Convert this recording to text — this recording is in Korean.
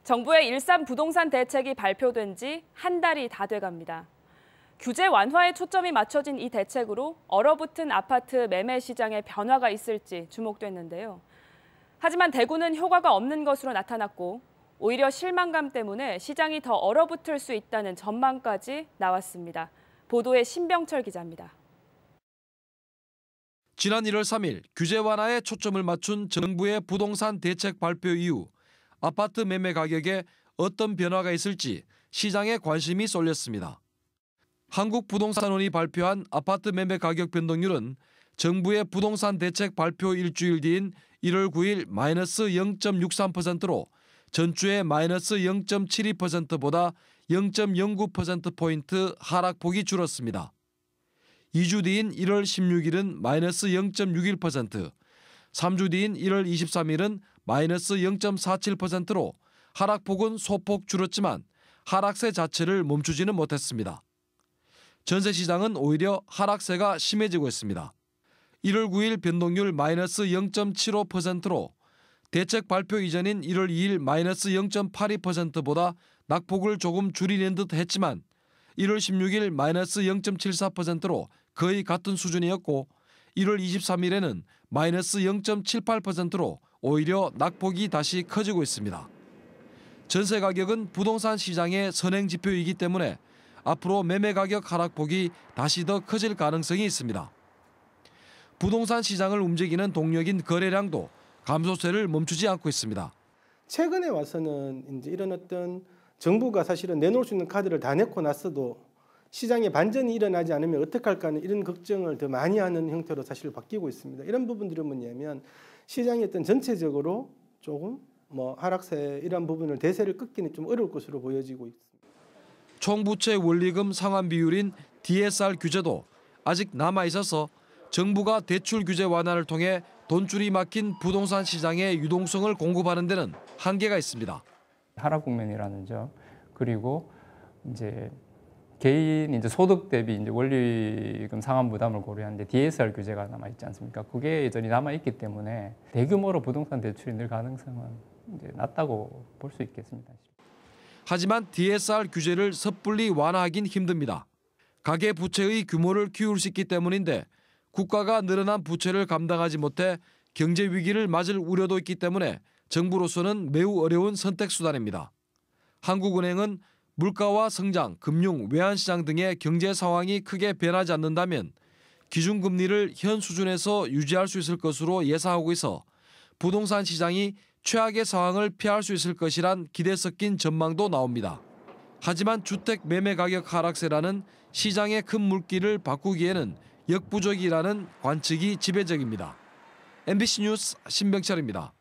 정부의 일산 부동산 대책이 발표된 지 한 달이 다 돼갑니다. 규제 완화에 초점이 맞춰진 이 대책으로 얼어붙은 아파트 매매 시장에 변화가 있을지 주목됐는데요. 하지만 대구는 효과가 없는 것으로 나타났고 오히려 실망감 때문에 시장이 더 얼어붙을 수 있다는 전망까지 나왔습니다. 보도에 신병철 기자입니다. 지난 1월 3일 규제 완화에 초점을 맞춘 정부의 부동산 대책 발표 이후 아파트 매매 가격에 어떤 변화가 있을지 시장에 관심이 쏠렸습니다. 한국부동산원이 발표한 아파트 매매 가격 변동률은 정부의 부동산 대책 발표 일주일 뒤인 1월 9일 마이너스 0.63%로 전주의 마이너스 0.72%보다 0.09%포인트 하락폭이 줄었습니다. 2주 뒤인 1월 16일은 마이너스 0.61%, 3주 뒤인 1월 23일은 마이너스 0.47%로 하락폭은 소폭 줄었지만 하락세 자체를 멈추지는 못했습니다. 전세 시장은 오히려 하락세가 심해지고 있습니다. 1월 9일 변동률 마이너스 0.75%로 대책 발표 이전인 1월 2일 마이너스 0.82%보다 낙폭을 조금 줄이는 듯 했지만 1월 16일 마이너스 0.74%로 거의 같은 수준이었고 1월 23일에는 마이너스 0.78%로 오히려 낙폭이 다시 커지고 있습니다. 전세 가격은 부동산 시장의 선행 지표이기 때문에 앞으로 매매 가격 하락폭이 다시 더 커질 가능성이 있습니다. 부동산 시장을 움직이는 동력인 거래량도 감소세를 멈추지 않고 있습니다. 최근에 와서는 이제 이런 어떤 정부가 사실은 내놓을 수 있는 카드를 다 내고 났어도 시장에 반전이 일어나지 않으면 어떡할까 하는 이런 걱정을 더 많이 하는 형태로 사실 바뀌고 있습니다. 이런 부분들은 뭐냐면 시장이 어떤 전체적으로 조금 하락세 이런 부분을 대세를 끊기는 좀 어려울 것으로 보여지고 있습니다. 총부채 원리금 상환 비율인 DSR 규제도 아직 남아 있어서 정부가 대출 규제 완화를 통해 돈줄이 막힌 부동산 시장의 유동성을 공급하는 데는 한계가 있습니다. 하락 국면이라는 점, 그리고 이제 개인 소득 대비 원리금 상환 부담을 고려하는데 DSR 규제가 남아 있지 않습니까? 그게 여전히 남아 있기 때문에 대규모로 부동산 대출이 늘 가능성은 낮다고 볼 수 있겠습니다. 하지만 DSR 규제를 섣불리 완화하긴 힘듭니다. 가계 부채의 규모를 키울 수 있기 때문인데 국가가 늘어난 부채를 감당하지 못해 경제 위기를 맞을 우려도 있기 때문에 정부로서는 매우 어려운 선택수단입니다. 한국은행은 물가와 성장, 금융, 외환시장 등의 경제 상황이 크게 변하지 않는다면 기준금리를 현 수준에서 유지할 수 있을 것으로 예상하고 있어 부동산 시장이 최악의 상황을 피할 수 있을 것이란 기대 섞인 전망도 나옵니다. 하지만 주택 매매 가격 하락세라는 시장의 큰 물기를 바꾸기에는 역부족이라는 관측이 지배적입니다. MBC 뉴스 신병철입니다.